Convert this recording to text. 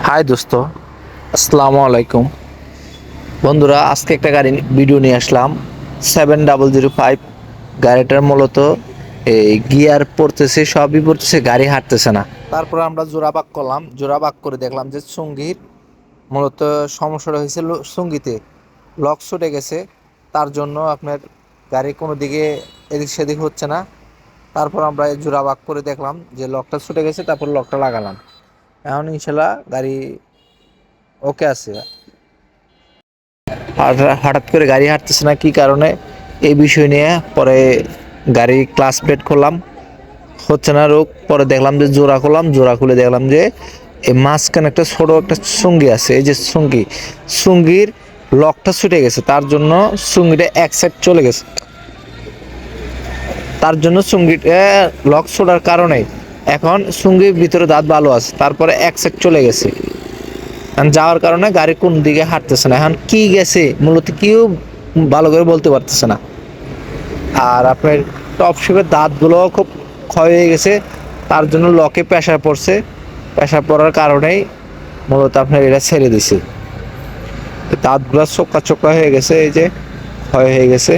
High দোস্ত, আসসালামু আলাইকুম। বন্ধুরা, আজকে একটা গাড়ি ভিডিও নিয়ে আসলাম। 7005 গাড়িটার মূলত এই গিয়ার পড়তেছে, সবই পড়তেছে, গাড়ি হাঁটতেছে না। তারপর আমরা জোড়াবাক করলাম, জোড়াবাক করে দেখলাম যে সঙ্গীর মূলত সমস্যাটা হয়েছে সঙ্গীতে লক ছুটে গেছে। তার জন্য আপনার গাড়ি কোনো দিকে এদিক সেদিক হচ্ছে না। তারপর আমরা এই জোড়াবাক করে দেখলাম যে লকটা ছুটে গেছে, তারপর লকটা লাগালাম। এখন ইনশাল্লাহ গাড়ি ওকে আছে। আর হঠাৎ করে গাড়ি হাঁটতেছে না কি কারণে, এই বিষয় নিয়ে পরে গাড়ি ক্লাস প্লেট করলাম, হচ্ছে না রোগ। পরে দেখলাম যে জোড়া করলাম, জোড়া খুলে দেখলাম যে এই মাঝখানে একটা ছোট একটা সঙ্গী আছে, এই যে সঙ্গীর লকটা ছুটে গেছে। তার জন্য সঙ্গীটা এক সাইড চলে গেছে। তার জন্য সঙ্গীটা লক ছোটার কারণে এখন সঙ্গীর ভিতরে দাঁত ভালো আছে, তারপরে এক সাইড চলে গেছে। যাওয়ার কারণে গাড়ি কোন দিকে হাঁটতেছে না। এখন কি গেছে মূলত কেউ ভালো করে বলতে পারতেছে না। আর আপনার টপ শেপের দাঁতগুলো খুব ক্ষয় হয়ে গেছে, তার জন্য লকে প্রেশার পড়ছে। প্রেশার পড়ার কারণেই মূলত আপনার এটা ছেড়ে দিছে। দাঁতগুলো চোক্কা চোক্কা হয়ে গেছে, এই যে ক্ষয় হয়ে গেছে।